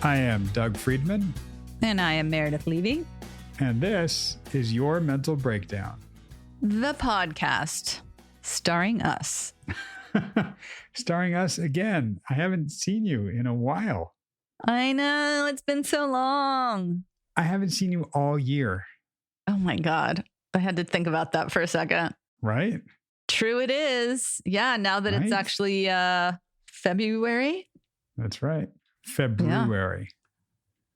I am Doug Friedman. And I am Meredith Levy. And this is Your Mental Breakdown. The podcast starring us. Starring us again. I haven't seen you in a while. I know. It's been so long. I haven't seen you all year. Oh my God. I had to think about that for a second. Right? True it is. Yeah, now that it's actually February. That's right. February.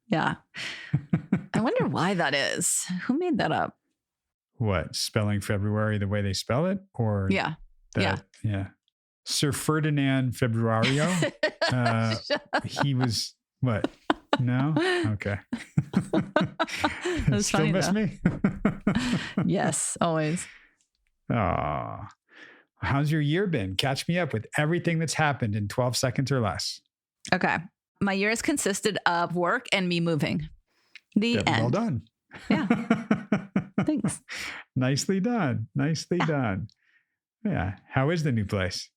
Yeah. I wonder why that is. Who made that up? What? Spelling February the way they spell it? Or yeah. Yeah. Sir Ferdinand Februario. He was what? No? Okay. That's Still funny, miss though. me? Yes, always. Aw. How's your year been? Catch me up with everything that's happened in 12 seconds or less. Okay. My year has consisted of work and me moving. The end. Well done. Yeah. Thanks. Nicely done. Nicely done. Yeah. How is the new place?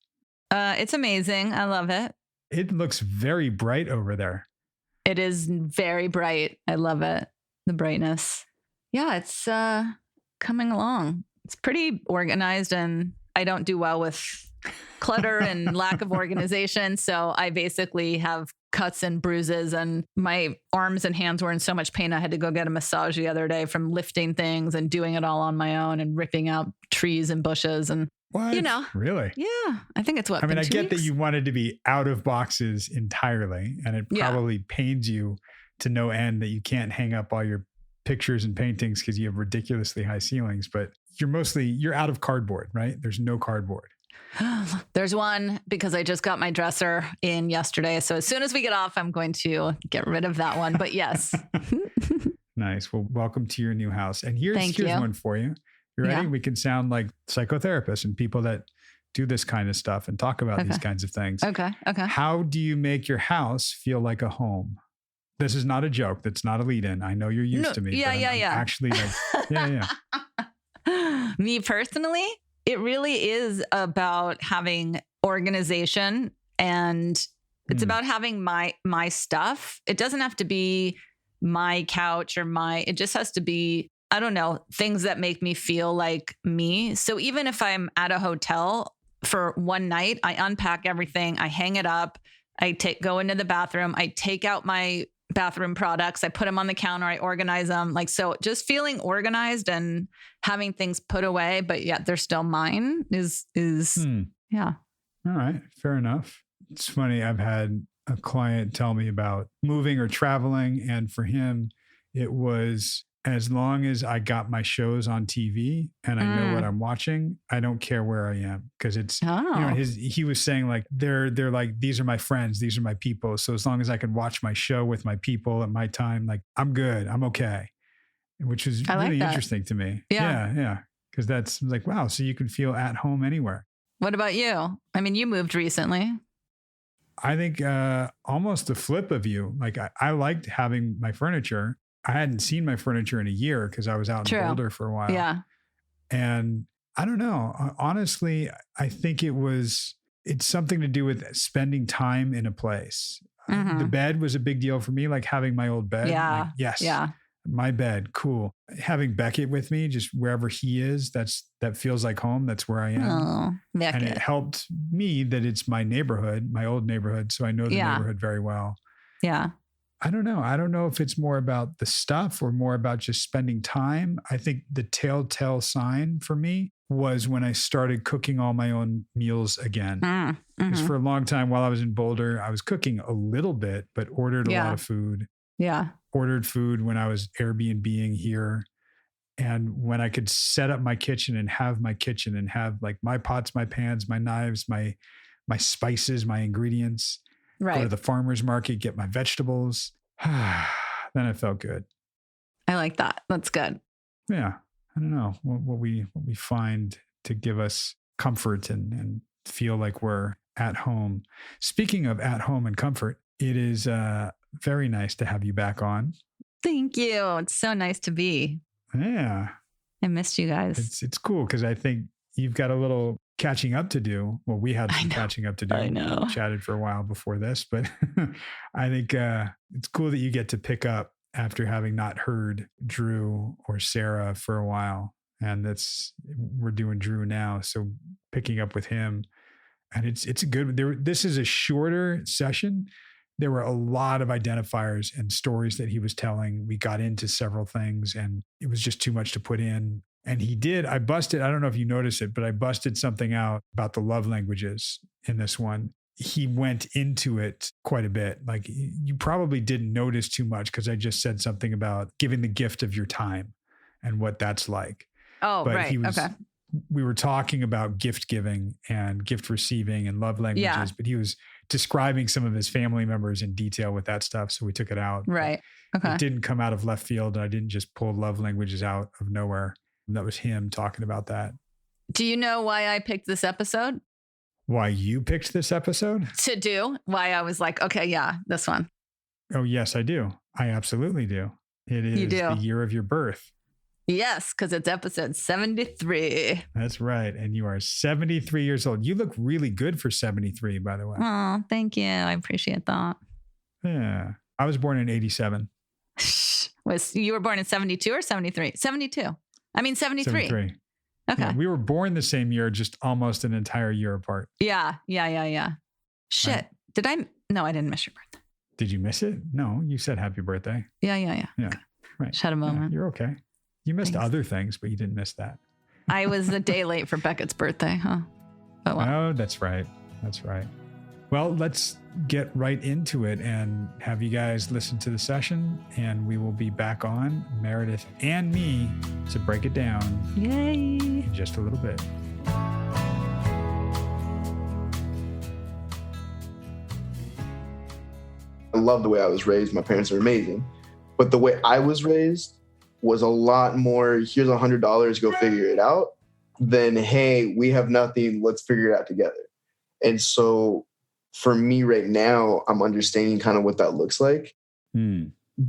It's amazing. I love it. It looks very bright over there. It is very bright. I love it. The brightness. Yeah, it's coming along. It's pretty organized, and I don't do well with clutter and lack of organization. So I basically have cuts and bruises, and my arms and hands were in so much pain. I had to go get a massage the other day from lifting things and doing it all on my own and ripping out trees and bushes. And, what? you know, really? Yeah. I think it's what? I mean, I been 2 get that weeks? you wanted to be out of boxes entirely, and it probably pains you to no end that you can't hang up all your pictures and paintings because you have ridiculously high ceilings, but you're out of cardboard, right? There's no cardboard. There's one because I just got my dresser in yesterday. So as soon as we get off, I'm going to get rid of that one. But yes. Nice. Well, welcome to your new house. And here's you. one for you. You ready? Yeah. We can sound like psychotherapists and people that do this kind of stuff and talk about these kinds of things. Okay. How do you make your house feel like a home? This is not a joke. That's not a lead in. I know you're used to me. Yeah. Actually, yeah. Me personally, it really is about having organization, and it's about having my stuff. It doesn't have to be my couch or it just has to be, I don't know, things that make me feel like me. So even if I'm at a hotel for one night, I unpack everything, I hang it up, go into the bathroom, I take out my bathroom products, I put them on the counter, I organize them. So just feeling organized and having things put away, but yet they're still mine is yeah. All right. Fair enough. It's funny. I've had a client tell me about moving or traveling. And for him, it was as long as I got my shows on TV and I know what I'm watching, I don't care where I am. Cause it's, he was saying like, they're like, these are my friends. These are my people. So as long as I can watch my show with my people at my time, like I'm good. I'm okay. Which is really interesting to me. Yeah. Cause that's like, wow. So you can feel at home anywhere. What about you? I mean, you moved recently. I think almost the flip of you. Like I liked having my furniture. I hadn't seen my furniture in a year because I was out in Boulder for a while. Yeah. And I don't know. Honestly, I think it's something to do with spending time in a place. The bed was a big deal for me, like having my old bed. Yeah. Like, yes. Yeah. My bed. Cool. Having Beckett with me, just wherever he is, that feels like home. That's where I am. Oh, Beckett. And it helped me that it's my neighborhood, my old neighborhood. So I know the neighborhood very well. Yeah. I don't know. I don't know if it's more about the stuff or more about just spending time. I think the telltale sign for me was when I started cooking all my own meals again. Because for a long time while I was in Boulder, I was cooking a little bit, but ordered a lot of food. Yeah. Ordered food when I was Airbnb-ing here. And when I could set up my kitchen and have like my pots, my pans, my knives, my spices, my ingredients. Right. Go to the farmer's market, get my vegetables. Then I felt good. I like that. That's good. Yeah. I don't know what we find to give us comfort and feel like we're at home. Speaking of at home and comfort, it is very nice to have you back on. Thank you. It's so nice to be. Yeah. I missed you guys. It's cool because I think you've got a little catching up to do. Well, we had some catching up to do. I know. We chatted for a while before this, but I think it's cool that you get to pick up after having not heard Drew or Sarah for a while. And we're doing Drew now. So picking up with him, and it's a good, this is a shorter session. There were a lot of identifiers and stories that he was telling. We got into several things and it was just too much to put in. And I busted, I don't know if you noticed it, but I busted something out about the love languages in this one. He went into it quite a bit. Like you probably didn't notice too much because I just said something about giving the gift of your time and what that's like. Oh, but right. Okay. We were talking about gift giving and gift receiving and love languages, but he was describing some of his family members in detail with that stuff. So we took it out. Right. Okay. It didn't come out of left field. I didn't just pull love languages out of nowhere. That was him talking about that. Do you know why I picked this episode? Why you picked this episode? Why I was like, okay, yeah, this one. Oh, yes, I do. I absolutely do. It is the year of your birth. Yes, because it's episode 73. That's right. And you are 73 years old. You look really good for 73, by the way. Oh, thank you. I appreciate that. Yeah. I was born in 87. You were born in 72 or 73? 72. I mean, 73. 73. Okay. Yeah, we were born the same year, just almost an entire year apart. Yeah. Shit. Right. No, I didn't miss your birthday. Did you miss it? No, you said happy birthday. Yeah. Okay. Right. Just had a moment. Yeah, you're okay. You missed other things, but you didn't miss that. I was a day late for Beckett's birthday, huh? Oh, well. Oh, that's right. Well, let's get right into it and have you guys listen to the session, and we will be back on, Meredith and me, to break it down. Yay! In just a little bit. I love the way I was raised. My parents are amazing. But the way I was raised was a lot more, here's $100, go figure it out, than, hey, we have nothing, let's figure it out together. And so for me right now, I'm understanding kind of what that looks like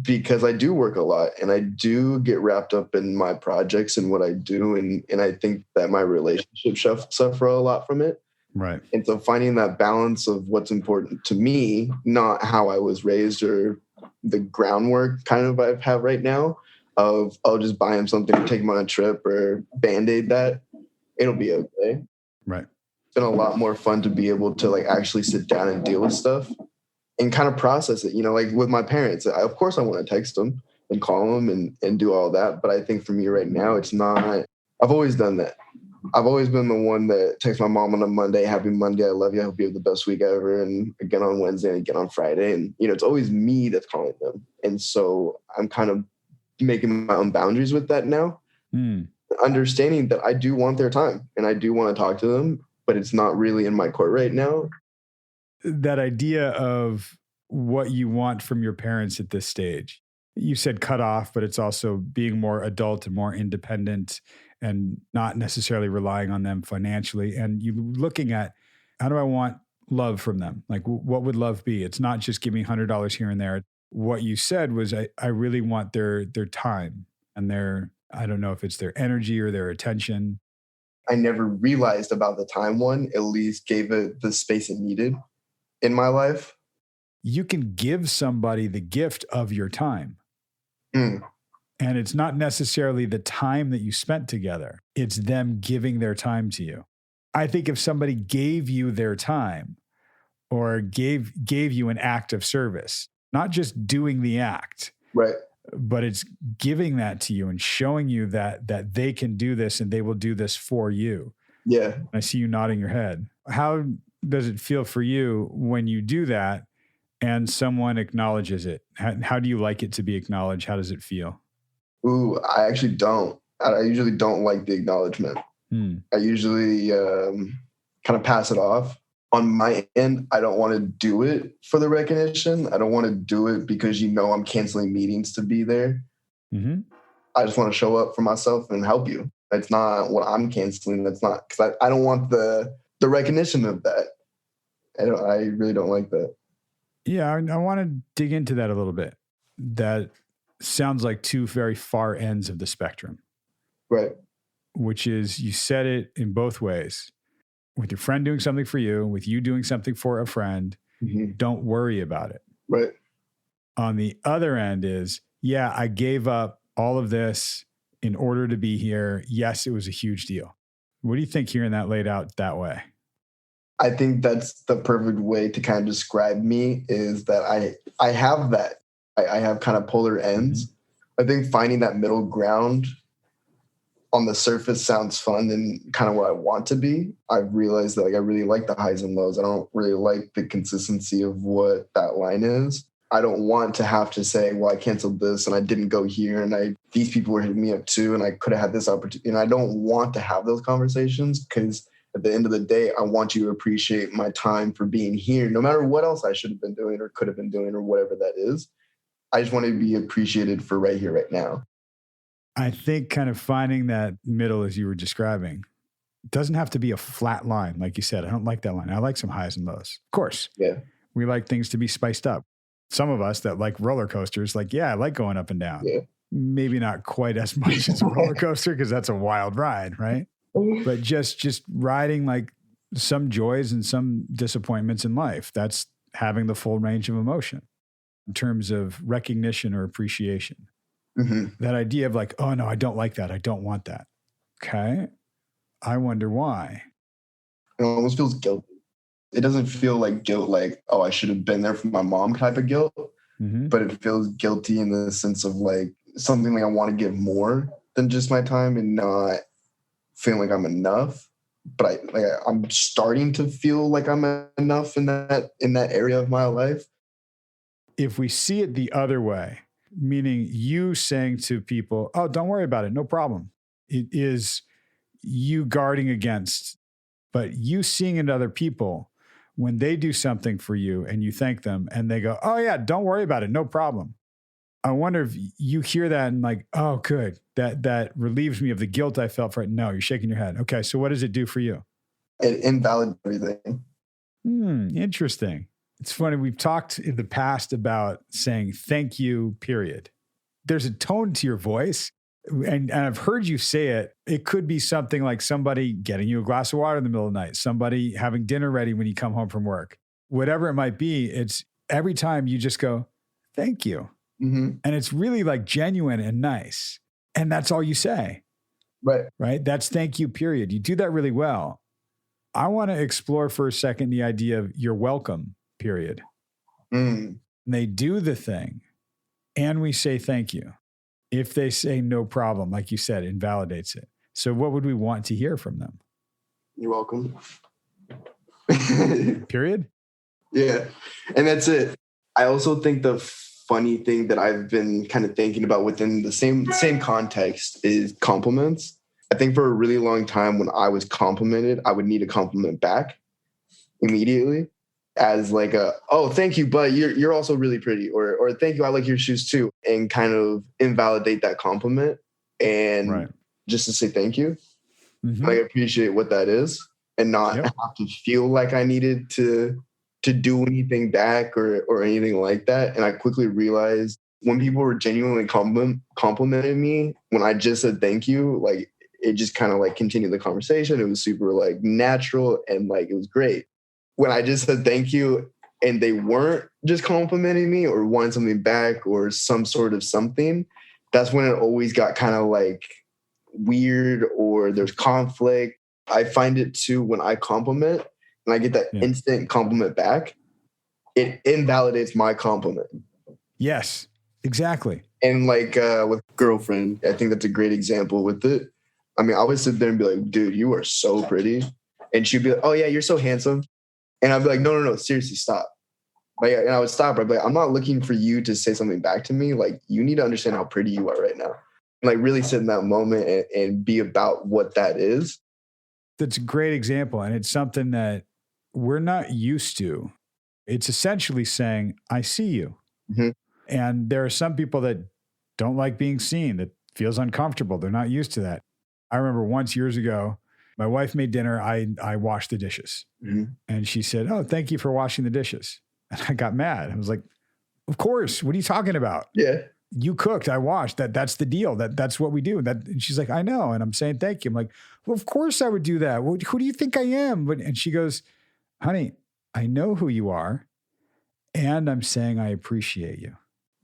because I do work a lot and I do get wrapped up in my projects and what I do. And I think that my relationships suffer a lot from it. Right. And so finding that balance of what's important to me, not how I was raised or the groundwork kind of I have right now of, I'll just buy him something or take him on a trip or Band-Aid that, it'll be okay. Right. It's been a lot more fun to be able to like actually sit down and deal with stuff and kind of process it. You know, like with my parents, of course I want to text them and call them and do all that. But I think for me right now, it's not, I've always done that. I've always been the one that texts my mom on a Monday, happy Monday, I love you, I hope you have the best week ever, and again on Wednesday and again on Friday. And, you know, it's always me that's calling them. And so I'm kind of making my own boundaries with that now, understanding that I do want their time and I do want to talk to them, but it's not really in my court right now. That idea of what you want from your parents at this stage, you said cut off, but it's also being more adult and more independent and not necessarily relying on them financially. And you looking at, how do I want love from them? Like, what would love be? It's not just give me $100 here and there. What you said was, I really want their time and their, I don't know if it's their energy or their attention. I never realized about the time one, at least gave it the space it needed in my life. You can give somebody the gift of your time. And it's not necessarily the time that you spent together. It's them giving their time to you. I think if somebody gave you their time or gave you an act of service, not just doing the act, right, but it's giving that to you and showing you that they can do this and they will do this for you. Yeah. I see you nodding your head. How does it feel for you when you do that and someone acknowledges it? How do you like it to be acknowledged? How does it feel? Ooh, I actually don't. I usually don't like the acknowledgement. I usually kind of pass it off. On my end, I don't want to do it for the recognition. I don't want to do it because, you know, I'm canceling meetings to be there. I just want to show up for myself and help you. It's not what I'm canceling. That's not, because I don't want the recognition of that. I really don't like that. Yeah, I want to dig into that a little bit. That sounds like two very far ends of the spectrum. Right. Which is, you said it in both ways. with your friend doing something for you, with you doing something for a friend, don't worry about it. Right. On the other end is, yeah, I gave up all of this in order to be here. Yes, it was a huge deal. What do you think hearing that laid out that way? I think that's the perfect way to kind of describe me, is that I have that. I have kind of polar ends. I think finding that middle ground on the surface sounds fun and kind of what I want to be. I've realized that I really like the highs and lows. I don't really like the consistency of what that line is. I don't want to have to say, well, I canceled this and I didn't go here and these people were hitting me up too and I could have had this opportunity. And I don't want to have those conversations, because at the end of the day, I want you to appreciate my time for being here, no matter what else I should have been doing or could have been doing or whatever that is. I just want to be appreciated for right here, right now. I think kind of finding that middle, as you were describing, doesn't have to be a flat line. Like you said, I don't like that line. I like some highs and lows. Of course. Yeah. We like things to be spiced up. Some of us that like roller coasters, like, yeah, I like going up and down. Yeah. Maybe not quite as much as a roller coaster, because that's a wild ride, right? But just riding like some joys and some disappointments in life. That's having the full range of emotion in terms of recognition or appreciation. That idea of like, oh no, I don't like that. I don't want that. Okay. I wonder why. It almost feels guilty. It doesn't feel like guilt, like, oh, I should have been there for my mom type of guilt. But it feels guilty in the sense of like something like I want to give more than just my time and not feeling like I'm enough. But I'm starting to feel like I'm enough in that area of my life. If we see it the other way, meaning you saying to people, oh, don't worry about it. No problem. It is you guarding against, but you seeing in other people when they do something for you and you thank them and they go, oh yeah, don't worry about it. No problem. I wonder if you hear that and like, oh, good. That relieves me of the guilt I felt for it. No, you're shaking your head. Okay. So what does it do for you? It invalidates everything. Interesting. It's funny. We've talked in the past about saying thank you, period. There's a tone to your voice. And I've heard you say it. It could be something like somebody getting you a glass of water in the middle of the night, somebody having dinner ready when you come home from work, whatever it might be. It's every time you just go, thank you. And it's really like genuine and nice. And that's all you say. Right. That's thank you, period. You do that really well. I want to explore for a second the idea of you're welcome, period. And they do the thing and we say thank you. If they say no problem, like you said, invalidates it. So what would we want to hear from them? You're welcome. Period? Yeah. And that's it. I also think the funny thing that I've been kind of thinking about within the same context is compliments. I think for a really long time when I was complimented, I would need a compliment back immediately as like oh, thank you, but you're also really pretty, or thank you, I like your shoes too, and kind of invalidate that compliment and just to say thank you. I appreciate what that is and not have to feel like I needed to do anything back or anything like that. And I quickly realized when people were genuinely complimenting me, when I just said thank you, like it just kind of like continued the conversation. It was super like natural and like it was great. When I just said thank you and they weren't just complimenting me or wanting something back or some sort of something, that's when it always got kind of like weird or there's conflict. I find it too when I compliment and I get that instant compliment back, it invalidates my compliment. Yes, exactly. And like with girlfriend, I think that's a great example with it. I mean, I would sit there and be like, dude, you are so pretty. And she'd be like, oh yeah, you're so handsome. And I'd be like, no, seriously, stop. Like, and I would stop her. I'd be like, I'm not looking for you to say something back to me. Like, you need to understand how pretty you are right now. And like really sit in that moment and be about what that is. That's a great example. And it's something that we're not used to. It's essentially saying, I see you. And there are some people that don't like being seen, that feels uncomfortable. They're not used to that. I remember once years ago, my wife made dinner. I washed the dishes. And she said, oh, thank you for washing the dishes. And I got mad. I was like, of course. What are you talking about? Yeah. you cooked, I washed. That's the deal. That's what we do. And she's like, I know. And I'm saying, thank you. I'm like, well, of course I would do that. Well, who do you think I am? And she goes, honey, I know who you are. And I'm saying, I appreciate you.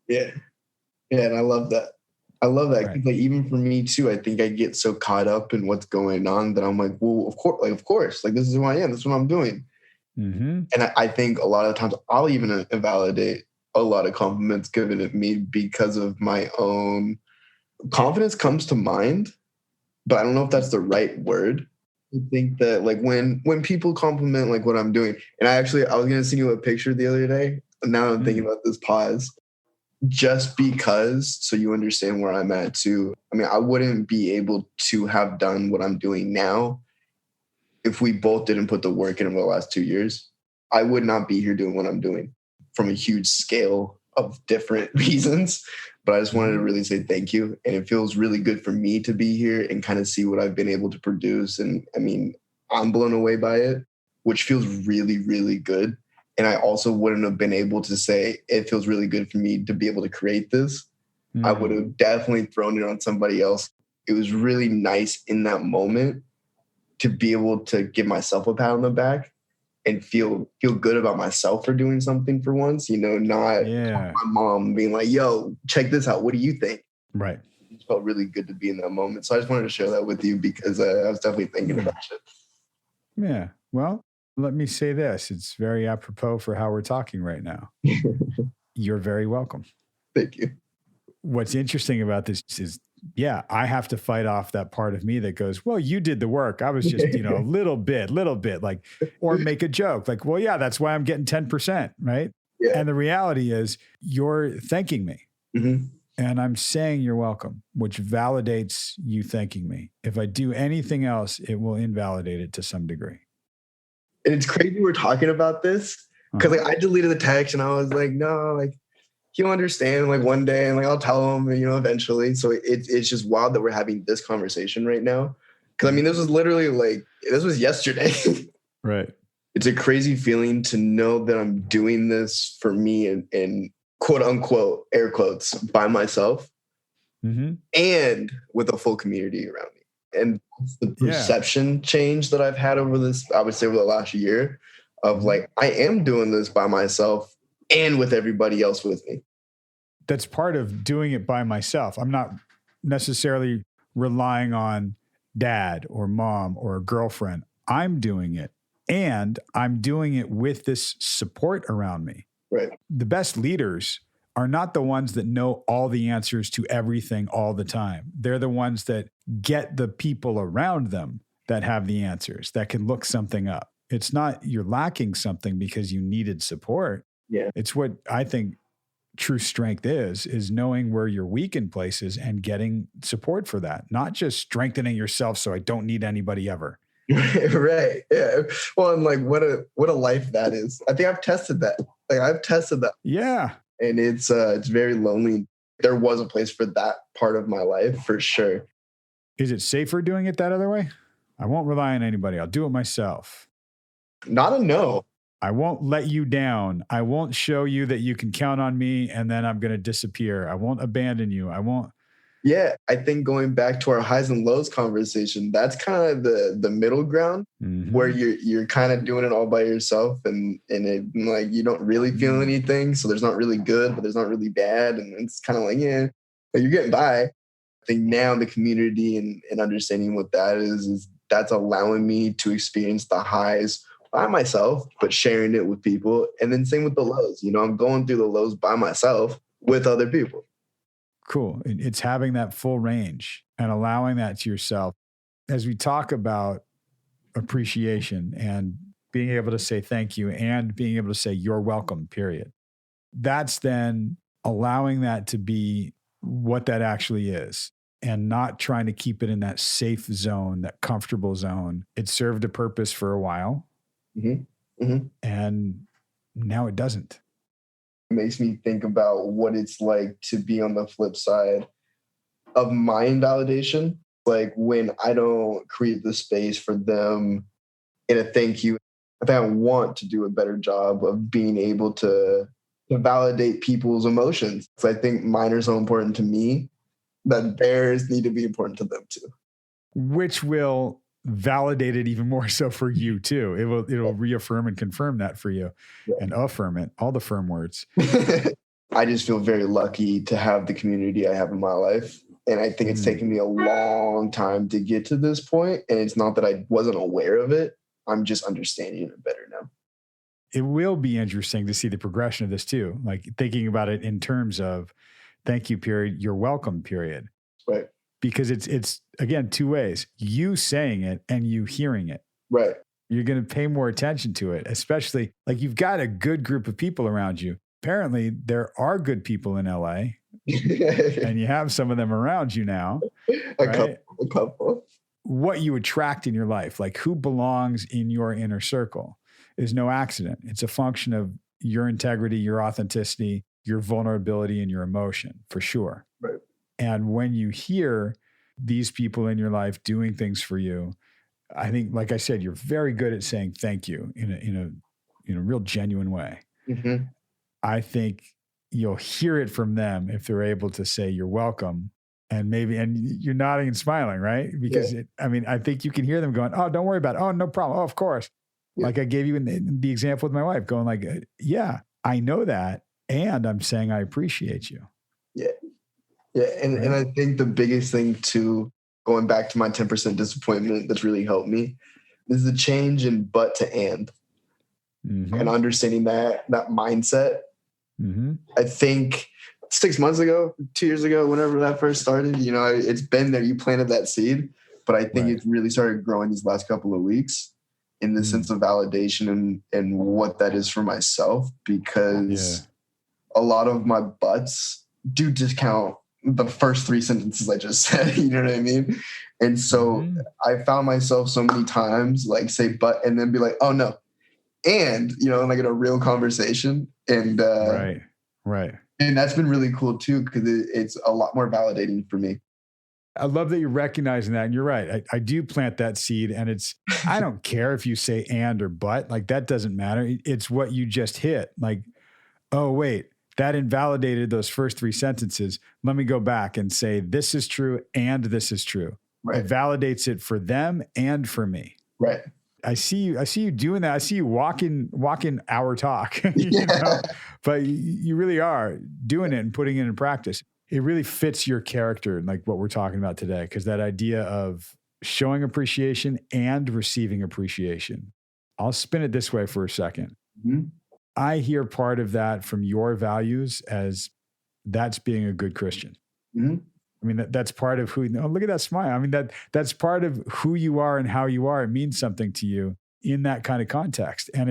Yeah. Yeah. And I love that. I love that. Right. Like, even for me too, I think I get so caught up in what's going on that I'm like, well, of course, like, this is who I am. This is what I'm doing. Mm-hmm. And I think a lot of times I'll even invalidate a lot of compliments given at me because of my own confidence comes to mind, but I don't know if that's the right word. I think that like when people compliment like what I'm doing, and I was going to send you a picture the other day. Now I'm thinking about this pause. Just because, so you understand where I'm at too. I mean, I wouldn't be able to have done what I'm doing now if we both didn't put the work in over the last 2 years. I would not be here doing what I'm doing from a huge scale of different reasons. But I just wanted to really say thank you. And it feels really good for me to be here and kind of see what I've been able to produce. And I mean, I'm blown away by it, which feels really, really good. And I also wouldn't have been able to say, it feels really good for me to be able to create this. I would have definitely thrown it on somebody else. It was really nice in that moment to be able to give myself a pat on the back and feel good about myself for doing something for once, not my mom being like, yo, check this out. What do you think? Right. It felt really good to be in that moment. So I just wanted to share that with you because I was definitely thinking about it. Yeah. Well, let me say this. It's very apropos for how we're talking right now. You're very welcome. Thank you. What's interesting about this is, I have to fight off that part of me that goes, well, you did the work. I was just, a little bit like, or make a joke like, well, yeah, that's why I'm getting 10%. Right. Yeah. And the reality is you're thanking me. Mm-hmm. And I'm saying you're welcome, which validates you thanking me. If I do anything else, it will invalidate it to some degree. And it's crazy we're talking about this because like I deleted the text and I was like, no, like he'll understand like one day and like I'll tell him, eventually. So it's just wild that we're having this conversation right now. Because I mean, this was yesterday. Right. It's a crazy feeling to know that I'm doing this for me and quote unquote, air quotes, by myself and with a full community around me. And the perception change that I've had over this, I would say over the last year of like, I am doing this by myself and with everybody else with me. That's part of doing it by myself. I'm not necessarily relying on dad or mom or a girlfriend. I'm doing it and I'm doing it with this support around me. Right. The best leaders are not the ones that know all the answers to everything all the time. They're the ones that get the people around them that have the answers, that can look something up. It's not you're lacking something because you needed support. Yeah. It's what I think true strength is knowing where you're weak in places and getting support for that, not just strengthening yourself so I don't need anybody ever. Right. Yeah. Well, and like what a life that is. I think I've tested that. Yeah. And it's very lonely. There was a place for that part of my life for sure. Is it safer doing it that other way? I won't rely on anybody. I'll do it myself. Not a no. I won't let you down. I won't show you that you can count on me and then I'm going to disappear. I won't abandon you. I won't. Yeah. I think going back to our highs and lows conversation, that's kind of the middle ground where you're kind of doing it all by yourself and it, like you don't really feel anything. So there's not really good, but there's not really bad. And it's kind of like, but you're getting by. I think now the community and understanding what that is that's allowing me to experience the highs by myself, but sharing it with people. And then same with the lows. I'm going through the lows by myself with other people. Cool. It's having that full range and allowing that to yourself. As we talk about appreciation and being able to say thank you and being able to say you're welcome, period. That's then allowing that to be what that actually is and not trying to keep it in that safe zone, that comfortable zone. It served a purpose for a while. And now it doesn't. It makes me think about what it's like to be on the flip side of my invalidation. Like when I don't create the space for them in a thank you, I think I want to do a better job of being able to, to validate people's emotions. So I think mine are so important to me that theirs need to be important to them too. Which will validate it even more so for you too. It'll reaffirm and confirm that for you, and affirm it, all the firm words. I just feel very lucky to have the community I have in my life. And I think it's taken me a long time to get to this point. And it's not that I wasn't aware of it. I'm just understanding it better now. It will be interesting to see the progression of this too. Like thinking about it in terms of thank you period, you're welcome period. Right. Because it's again, two ways, you saying it and you hearing it. Right. You're going to pay more attention to it, especially like you've got a good group of people around you. Apparently there are good people in LA and you have some of them around you now. A couple. What you attract in your life, like who belongs in your inner circle, is no accident. It's a function of your integrity, your authenticity, your vulnerability, and your emotion, for sure. Right. And when you hear these people in your life doing things for you, I think, like I said, you're very good at saying thank you in a real genuine way. Mm-hmm. I think you'll hear it from them if they're able to say you're welcome. And you're nodding and smiling, right? Because I think you can hear them going, oh, don't worry about it. Oh, no problem. Oh, of course. Yeah. Like I gave you in the example with my wife going like, yeah, I know that. And I'm saying I appreciate you. Yeah. Yeah. And I think the biggest thing too, going back to my 10% disappointment that's really helped me is the change in but to and understanding that mindset. Mm-hmm. I think 6 months ago, 2 years ago, whenever that first started, it's been there. You planted that seed, but I think it really started growing these last couple of weeks in the sense of validation and what that is for myself, because a lot of my buts do discount the first 3 sentences I just said, you know what I mean? And so I found myself so many times like say but and then be like, oh no. And, like in a real conversation. And right. And that's been really cool too, because it's a lot more validating for me. I love that you're recognizing that. And you're right. I do plant that seed, and I don't care if you say and or but, like that doesn't matter. It's what you just hit. Like, oh, wait, that invalidated those first 3 sentences. Let me go back and say, this is true and this is true. Right. It validates it for them and for me. Right. I see you doing that. I see you walking our talk, but you really are doing it and putting it in practice. It really fits your character, like what we're talking about today, because that idea of showing appreciation and receiving appreciation. I'll spin it this way for a second. Mm-hmm. I hear part of that from your values as that's being a good Christian. Mm-hmm. I mean, that's part of who, oh, look at that smile. I mean, that's part of who you are and how you are. It means something to you in that kind of context. And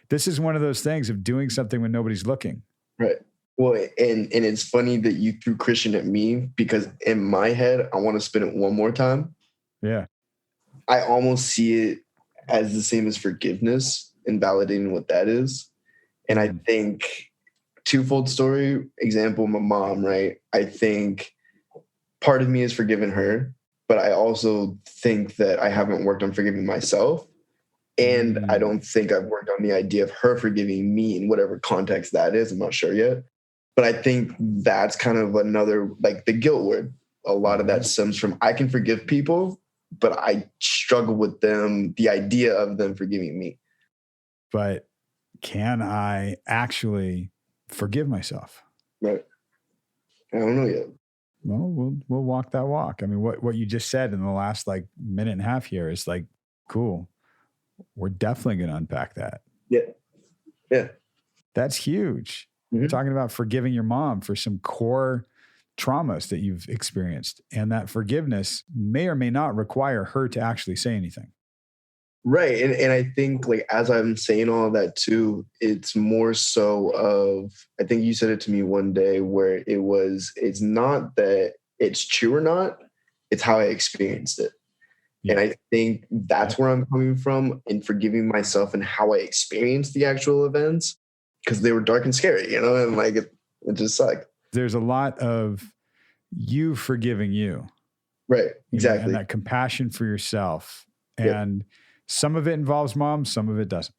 this is one of those things of doing something when nobody's looking. Right. Well, and it's funny that you threw Christian at me, because in my head, I want to spin it one more time. Yeah. I almost see it as the same as forgiveness and validating what that is. And I think twofold story, example, my mom, right? I think part of me has forgiven her, but I also think that I haven't worked on forgiving myself. And I don't think I've worked on the idea of her forgiving me in whatever context that is. I'm not sure yet. But I think that's kind of another, like the guilt word. A lot of that stems from I can forgive people, but I struggle with them, the idea of them forgiving me. But can I actually forgive myself? Right. I don't know yet. Well, we'll walk that walk. I mean, what you just said in the last like minute and a half here is like, cool. We're definitely going to unpack that. Yeah. Yeah. That's huge. We're talking about forgiving your mom for some core traumas that you've experienced. And that forgiveness may or may not require her to actually say anything. Right. And I think like, as I'm saying all of that too, it's more so of, I think you said it to me one day where it's not that it's true or not, it's how I experienced it. Yeah. And I think that's where I'm coming from in forgiving myself and how I experienced the actual events, because they were dark and scary, and like it just sucked. There's a lot of you forgiving you. Right. Exactly. And that compassion for yourself. And some of it involves mom, some of it doesn't.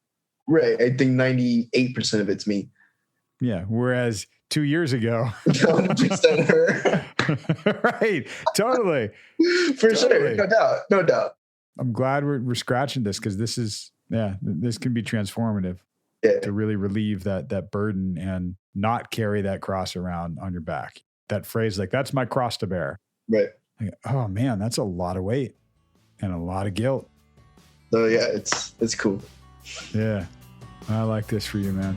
Right. I think 98% of it's me. Yeah. Whereas 2 years ago, 100% her. right. Totally. For sure. No doubt. No doubt. I'm glad we're scratching this because this can be transformative to really relieve that burden and not carry that cross around on your back. That phrase, like, that's my cross to bear. Right. Like, oh man, that's a lot of weight and a lot of guilt. So yeah, it's cool. Yeah. I like this for you, man.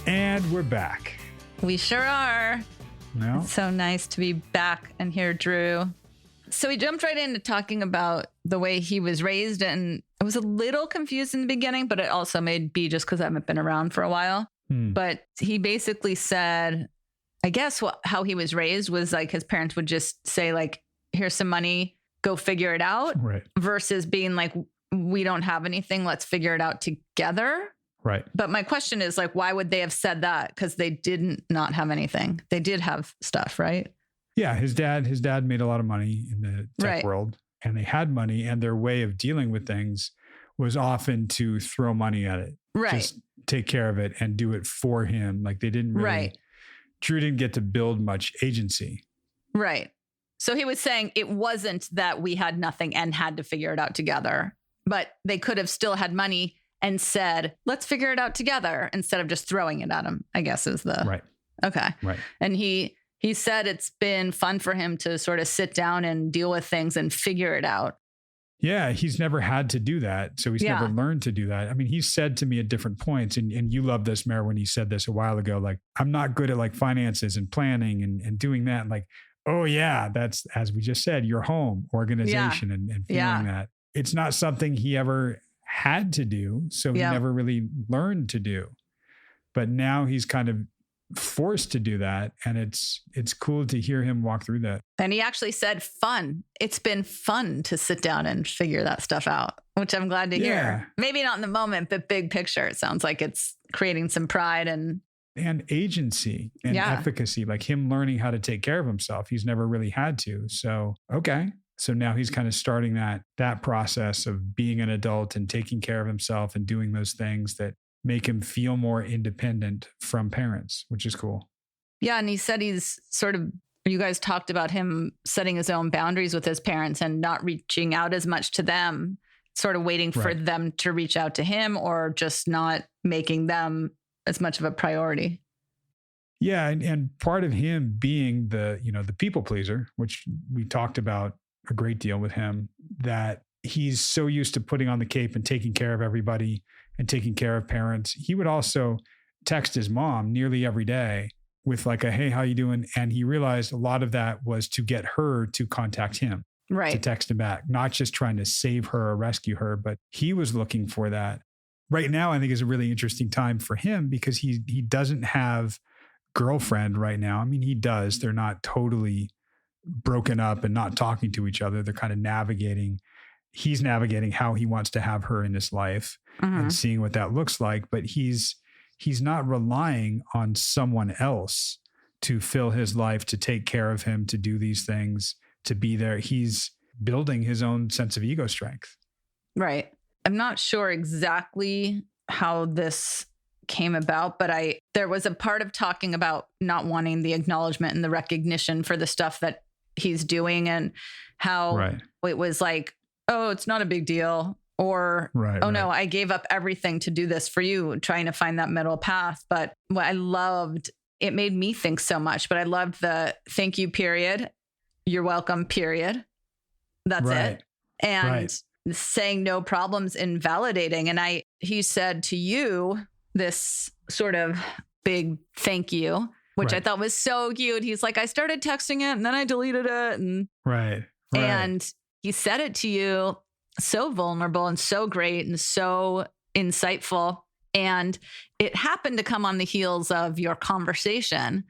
And we're back. We sure are. No? It's so nice to be back and hear Drew. So he jumped right into talking about the way he was raised, and I was a little confused in the beginning, but it also may be just because I haven't been around for a while. But he basically said, I guess how he was raised was like his parents would just say, like, here's some money, go figure it out. Right. Versus being like, we don't have anything, let's figure it out together. Right. But my question is, like, why would they have said that? Because they didn't not have anything. They did have stuff, right? Yeah. His dad made a lot of money in the tech world, and they had money, and their way of dealing with things was often to throw money at it. Right. Just take care of it and do it for him. Like, they didn't really, Drew didn't get to build much agency. Right. So he was saying it wasn't that we had nothing and had to figure it out together, but they could have still had money and said, let's figure it out together instead of just throwing it at him, I guess is the... Right. Okay. Right. And he said it's been fun for him to sort of sit down and deal with things and figure it out. Yeah. He's never had to do that. So he's never learned to do that. I mean, he said to me at different points, and you love this, Mare, when he said this a while ago, like, I'm not good at like finances and planning and doing that. Like, oh yeah, that's, as we just said, your home organization and feeling that. It's not something he ever had to do. So he never really learned to do. But now he's kind of forced to do that. And it's cool to hear him walk through that. And he actually said fun. It's been fun to sit down and figure that stuff out, which I'm glad to hear. Maybe not in the moment, but big picture. It sounds like it's creating some pride and agency and efficacy, like him learning how to take care of himself. He's never really had to. So, okay. So now he's kind of starting that process of being an adult and taking care of himself and doing those things that make him feel more independent from parents, which is cool. Yeah. And he said he's you guys talked about him setting his own boundaries with his parents and not reaching out as much to them, sort of waiting for them to reach out to him, or just not making them as much of a priority. Yeah. And part of him being the people pleaser, which we talked about a great deal with him, that he's so used to putting on the cape and taking care of everybody and taking care of parents. He would also text his mom nearly every day with like a, hey, how you doing? And he realized a lot of that was to get her to contact him, to text him back, not just trying to save her or rescue her, but he was looking for that. Right now, I think is a really interesting time for him because he doesn't have girlfriend right now. I mean, he does. They're not totally broken up and not talking to each other. They're kind of navigating. He's navigating how he wants to have her in his life and seeing what that looks like. But he's not relying on someone else to fill his life, to take care of him, to do these things, to be there. He's building his own sense of ego strength. Right. I'm not sure exactly how this came about, but there was a part of talking about not wanting the acknowledgement and the recognition for the stuff that he's doing, and how it was like, oh, it's not a big deal, or no, I gave up everything to do this for you, trying to find that middle path. But what I loved, it made me think so much, but I loved the thank you period, you're welcome period. That's it. And saying no problems, invalidating. And he said to you this sort of big thank you, which I thought was so cute. He's like, I started texting it and then I deleted it. And and he said it to you so vulnerable and so great and so insightful. And it happened to come on the heels of your conversation.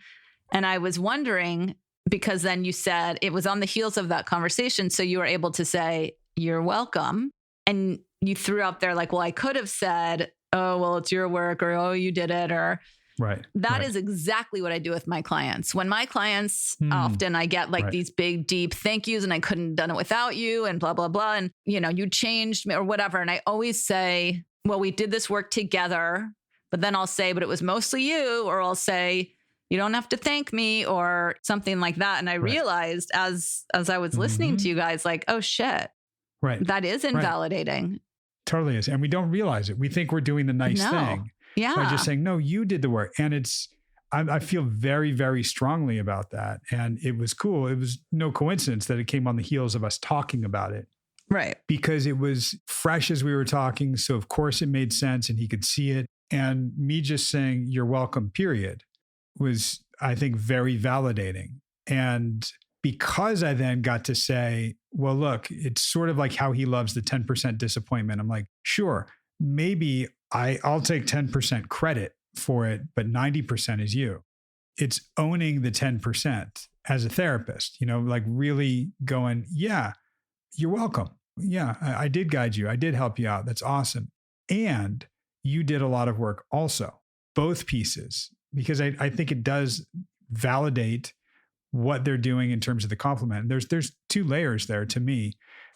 And I was wondering, because then you said it was on the heels of that conversation. So you were able to say, you're welcome. And you threw out there like, well, I could have said, oh, well, it's your work, or, oh, you did it. Or, Right. That right. is exactly what I do with my clients. When my clients, Hmm. often I get like Right. these big, deep thank yous and I couldn't have done it without you and blah, blah, blah. And, you changed me or whatever. And I always say, well, we did this work together, but then I'll say, but it was mostly you, or I'll say, you don't have to thank me or something like that. And I realized as I was listening to you guys, like, oh shit, right. that is invalidating. Totally is. And we don't realize it. We think we're doing the nice thing. Yeah. By just saying, no, you did the work. And I feel very, very strongly about that. And it was cool. It was no coincidence that it came on the heels of us talking about it. Right. Because it was fresh as we were talking. So of course it made sense and he could see it. And me just saying, you're welcome, period, was, I think, very validating. And because I then got to say, well, look, it's sort of like how he loves the 10% disappointment. I'm like, sure, maybe I'll take 10% credit for it, but 90% is you. It's owning the 10% as a therapist, like really going, yeah, you're welcome. Yeah, I did guide you. I did help you out. That's awesome. And you did a lot of work also, both pieces, because I think it does validate what they're doing in terms of the compliment. There's two layers there to me.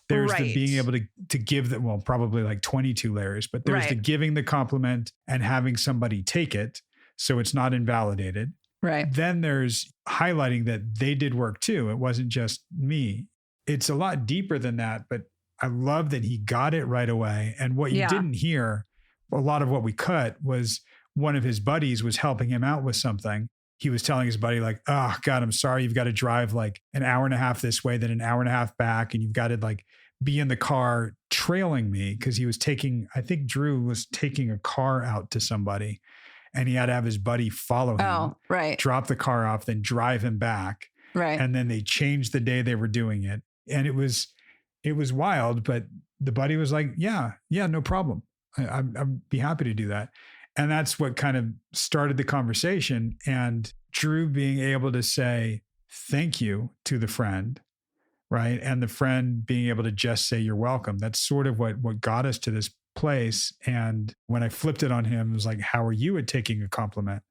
There's the being able to give them, well, probably like 22 layers, but there's the giving the compliment and having somebody take it so it's not invalidated. Right. Then there's highlighting that they did work too. It wasn't just me. It's a lot deeper than that, but I love that he got it right away. And what you didn't hear, a lot of what we cut was one of his buddies was helping him out with something. He was telling his buddy like, oh God, I'm sorry. You've got to drive like an hour and a half this way, then an hour and a half back. And you've got to like be in the car trailing me. Cause he was I think Drew was taking a car out to somebody and he had to have his buddy follow him. Oh, right. Drop the car off, then drive him back. Right. And then they changed the day they were doing it. And it was wild, but the buddy was like, yeah, no problem. I'd be happy to do that. And that's what kind of started the conversation. And Drew being able to say thank you to the friend, right? And the friend being able to just say you're welcome. That's sort of what got us to this place. And when I flipped it on him, it was like, how are you at taking a compliment?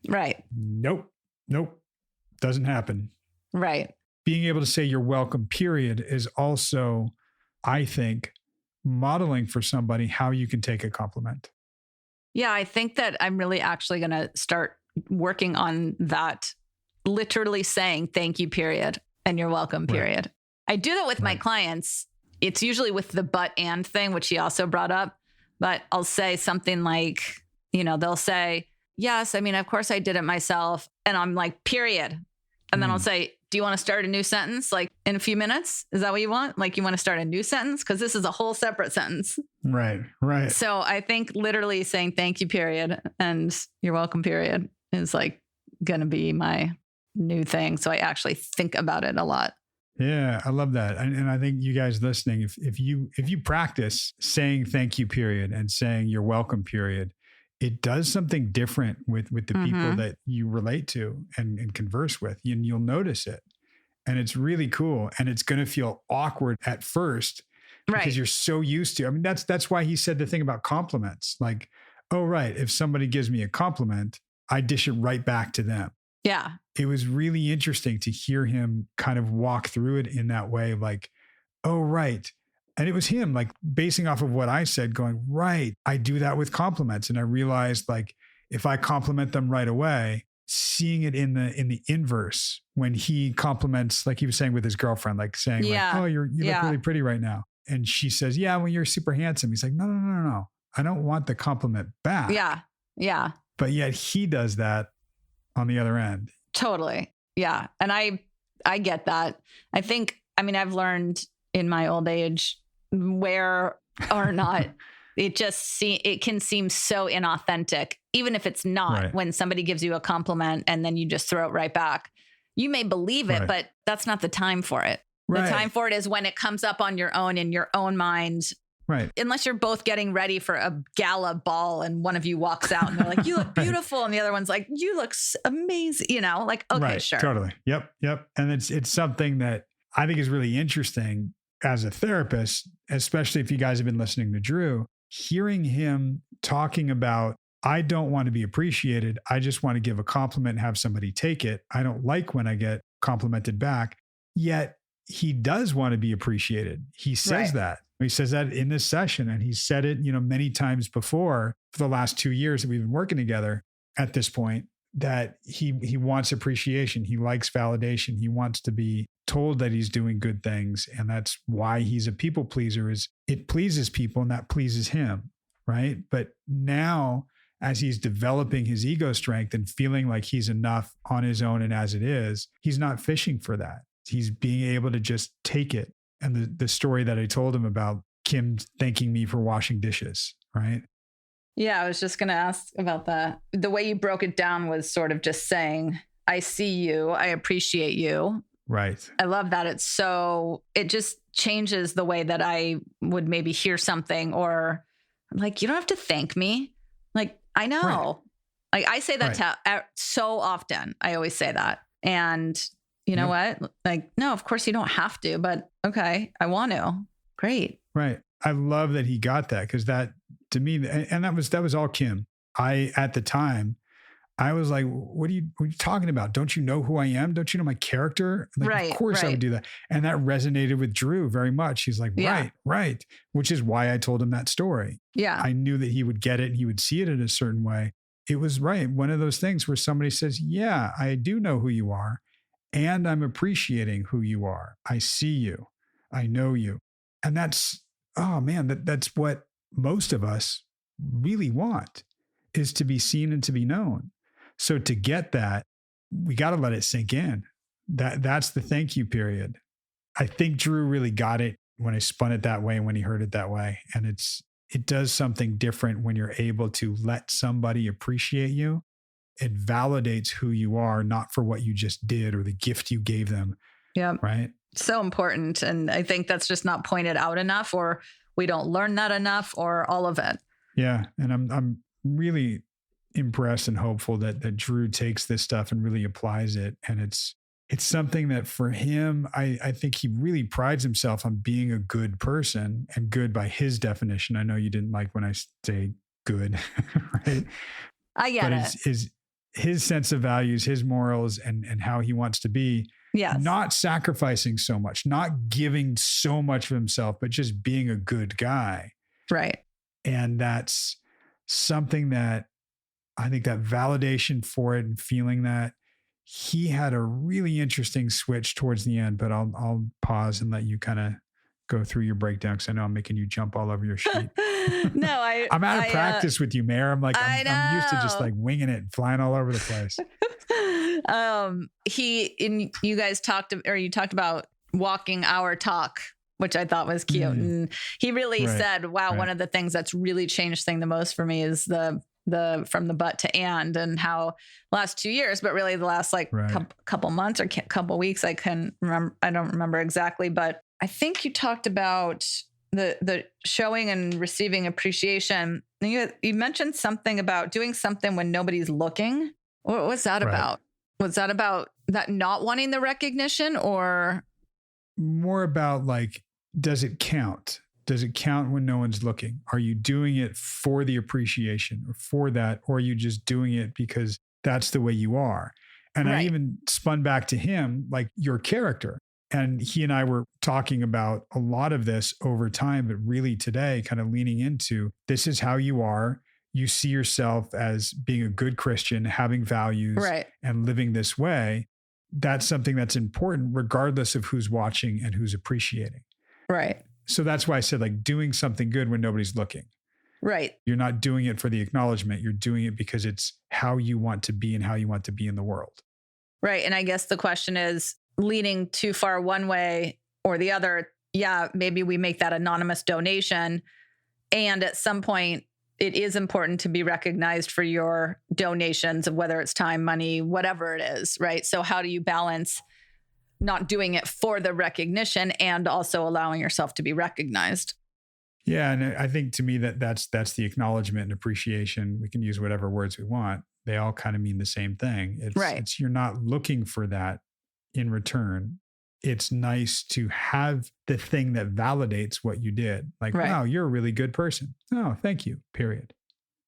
Right. Nope. Doesn't happen. Right. Being able to say you're welcome, period, is also, I think, modeling for somebody how you can take a compliment. Yeah, I think that I'm really actually going to start working on that, literally saying thank you, period, and you're welcome, period. Right. I do that with my clients. It's usually with the but and thing, which he also brought up. But I'll say something like, they'll say, yes, I mean, of course I did it myself. And I'm like, period. And then I'll say, do you want to start a new sentence like in a few minutes? Is that what you want? Like you want to start a new sentence? Because this is a whole separate sentence. Right. So I think literally saying thank you, period, and you're welcome, period, is like going to be my new thing. So I actually think about it a lot. Yeah, I love that. And I think you guys listening, if you practice saying thank you, period, and saying you're welcome, period, it does something different with the people that you relate to and converse with, and you'll notice it. And it's really cool. And it's going to feel awkward at first because you're so used to, that's why he said the thing about compliments. Like, oh, right. If somebody gives me a compliment, I dish it right back to them. Yeah. It was really interesting to hear him kind of walk through it in that way. Like, oh, right. And it was him like basing off of what I said going, right, I do that with compliments. And I realized like, if I compliment them right away, seeing it in the inverse when he compliments, like he was saying with his girlfriend, like saying like, oh, you look really pretty right now. And she says, yeah, well, you're super handsome. He's like, no. I don't want the compliment back. Yeah. But yet he does that on the other end. Totally. Yeah. And I get that. I've learned in my old age where or not, it can seem so inauthentic, even if it's not, when somebody gives you a compliment and then you just throw it right back. You may believe it, but that's not the time for it. The time for it is when it comes up on your own in your own mind. Right. Unless you're both getting ready for a gala ball and one of you walks out and they're like, you look beautiful. And the other one's like, you look amazing. Like, okay, sure. Totally. Yep. And it's something that I think is really interesting as a therapist, especially if you guys have been listening to Drew, hearing him talking about, I don't want to be appreciated. I just want to give a compliment and have somebody take it. I don't like when I get complimented back. Yet he does want to be appreciated. He says that. He says that in this session, and he's said it, many times before for the last 2 years that we've been working together at this point, that he wants appreciation. He likes validation. He wants to be told that he's doing good things. And that's why he's a people pleaser, is it pleases people and that pleases him. Right. But now, as he's developing his ego strength and feeling like he's enough on his own and as it is, he's not fishing for that. He's being able to just take it. And the story that I told him about Kim thanking me for washing dishes, right? Yeah, I was just going to ask about that. The way you broke it down was sort of just saying, I see you, I appreciate you. Right. I love that. It just changes the way that I would maybe hear something, or like, you don't have to thank me. Like, I know. Right. Like I say that so often. I always say that. And you know what? Like, no, of course you don't have to, but okay, I want to. Great. Right. I love that he got that, because that, to me, and that was all Kim. At the time, I was like, what are you talking about? Don't you know who I am? Don't you know my character? Like, right. Of course I would do that. And that resonated with Drew very much. He's like, right. Which is why I told him that story. Yeah. I knew that he would get it and he would see it in a certain way. It was right. One of those things where somebody says, yeah, I do know who you are, and I'm appreciating who you are. I see you. I know you. And that's, oh man, that's what most of us really want, is to be seen and to be known. So to get that, we got to let it sink in. That's the thank you period. I think Drew really got it when I spun it that way and when he heard it that way. And it does something different when you're able to let somebody appreciate you. It validates who you are, not for what you just did or the gift you gave them. Yeah. Right. So important. And I think that's just not pointed out enough, or we don't learn that enough, or all of it. Yeah. And I'm really impressed and hopeful that Drew takes this stuff and really applies it. And it's something that for him, I think he really prides himself on being a good person, and good by his definition. I know you didn't like when I say good, right? I get it. His sense of values, his morals, and how he wants to be. Yes. Not sacrificing so much, not giving so much of himself, but just being a good guy. Right. And that's something that I think, that validation for it and feeling that. He had a really interesting switch towards the end, but I'll pause and let you kind of go through your breakdown, because I know I'm making you jump all over your sheet. No, I'm out of practice with you, Mare. I'm I'm used to just like winging it and flying all over the place. You talked about walking our talk, which I thought was cute. And he really said, wow, one of the things that's really changed thing the most for me is the from the but to and how last 2 years, but really the last couple months or couple weeks, I don't remember exactly, but I think you talked about the showing and receiving appreciation. You mentioned something about doing something when nobody's looking. What was that about? Was that about that not wanting the recognition, or more about like, does it count? Does it count when no one's looking? Are you doing it for the appreciation or for that? Or are you just doing it because that's the way you are? And I even spun back to him, like, your character. And he and I were talking about a lot of this over time, but really today kind of leaning into, this is how you are. You see yourself as being a good Christian, having values, and living this way. That's something that's important regardless of who's watching and who's appreciating. Right. So that's why I said, like, doing something good when nobody's looking. Right. You're not doing it for the acknowledgement. You're doing it because it's how you want to be and how you want to be in the world. Right. And I guess the question is, leaning too far one way or the other. Yeah, maybe we make that anonymous donation. And at some point, it is important to be recognized for your donations, of whether it's time, money, whatever it is. Right. So how do you balance not doing it for the recognition and also allowing yourself to be recognized? Yeah. And I think to me that's the acknowledgement and appreciation. We can use whatever words we want. They all kind of mean the same thing. It's you're not looking for that in return. It's nice to have the thing that validates what you did. Like, wow, you're a really good person. Oh, thank you. Period.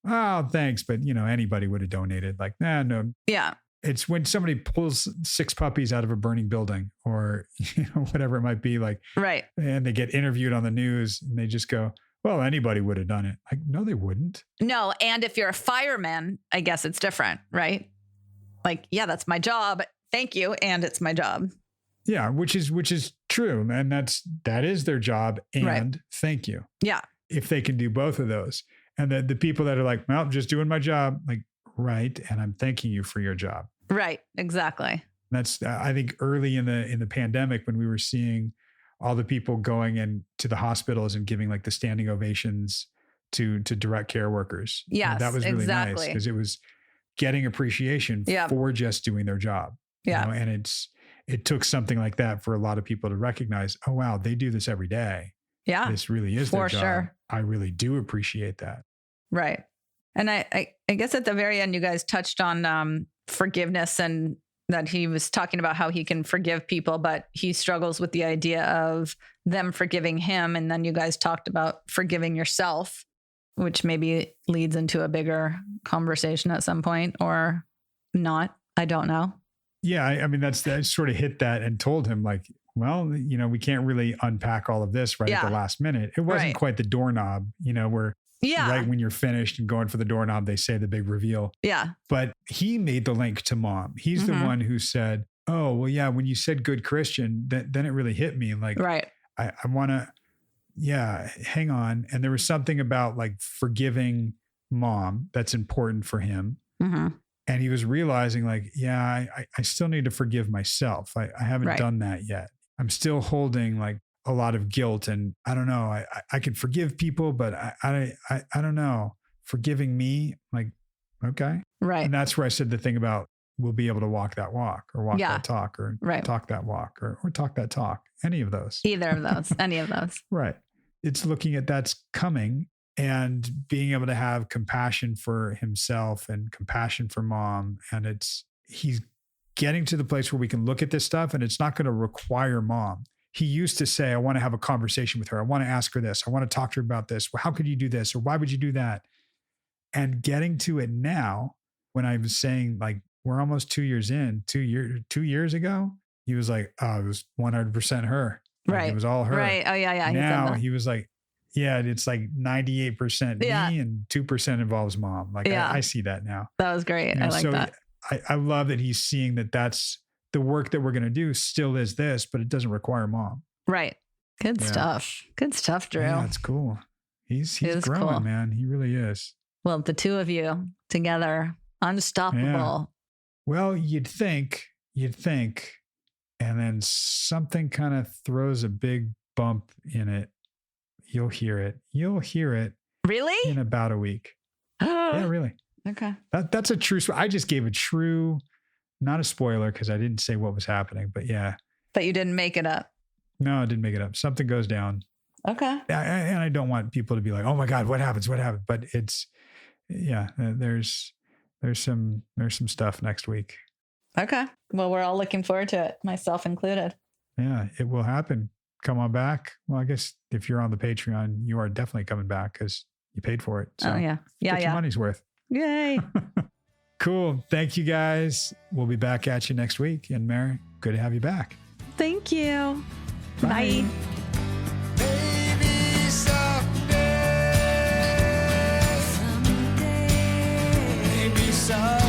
oh, thanks. But, anybody would have donated. Like, nah, no. Yeah. It's when somebody pulls 6 puppies out of a burning building or, whatever it might be, like, Right. and they get interviewed on the news and they just go, well, anybody would have done it. Like, no, they wouldn't. No. And if you're a fireman, I guess it's different, right? Like, yeah, that's my job. Thank you. And it's my job. Yeah. Which is true. And that is their job. And Right. thank you. Yeah. If they can do both of those. And the people that are like, well, I'm just doing my job. Like, right. And I'm thanking you for your job. Right. Exactly. That's, I think early in the pandemic when we were seeing all the people going into the hospitals and giving like the standing ovations to direct care workers. Yes, that was really nice exactly. because it was getting appreciation for just doing their job. Yeah. And it took something like that for a lot of people to recognize, oh, wow, they do this every day. Yeah. This really is their For job. sure. I really do appreciate that. Right. And I guess at the very end, you guys touched on forgiveness and that he was talking about how he can forgive people, but he struggles with the idea of them forgiving him. And then you guys talked about forgiving yourself, which maybe leads into a bigger conversation at some point or not. I don't know. Yeah. I mean, I sort of hit that and told him like, well, we can't really unpack all of this right at the last minute. It wasn't quite the doorknob, where right when you're finished and going for the doorknob, they say the big reveal. Yeah. But he made the link to mom. He's the one who said, oh, well, yeah, when you said good Christian, then it really hit me. Like, right. I want to, hang on. And there was something about like forgiving mom that's important for him. Mm-hmm. And he was realizing like, I still need to forgive myself. I haven't done that yet. I'm still holding like a lot of guilt and I don't know, I can forgive people, but I don't know, forgiving me, like, okay. Right. And that's where I said the thing about we'll be able to walk that walk or walk that talk or talk that walk or talk that talk, any of those. Either of those, any of those. Right. It's looking at that's coming and being able to have compassion for himself and compassion for mom. And he's getting to the place where we can look at this stuff and it's not going to require mom. He used to say, I want to have a conversation with her. I want to ask her this. I want to talk to her about this. Well, how could you do this? Or why would you do that? And getting to it now, when I was saying like, we're almost 2 years in, 2 years ago, he was like, oh, it was 100% her. Like, right. It was all her. Right. Oh yeah. Now he was like, yeah, it's like 98% me and 2% involves mom. Like I see that now. That was great. I like that. I love that he's seeing that that's the work that we're going to do still is this, but it doesn't require mom. Right. Good stuff. Good stuff, Drew. Yeah, it's cool. He's growing, cool. Man. He really is. Well, the two of you together, unstoppable. Yeah. Well, you'd think, and then something kind of throws a big bump in it. You'll hear it. Really? In about a week. Yeah, really. Okay. That's a true. I just gave a true, not a spoiler because I didn't say what was happening, but yeah. But you didn't make it up. No, I didn't make it up. Something goes down. Okay. And I don't want people to be like, oh my God, what happens? But it's, there's some stuff next week. Okay. Well, we're all looking forward to it, myself included. Yeah, it will happen. Come on back. Well, I guess if you're on the Patreon, you are definitely coming back because you paid for it. So get your money's worth. Yay. Cool. Thank you guys. We'll be back at you next week. And Mary, good to have you back. Thank you. Bye. Maybe someday. Maybe someday.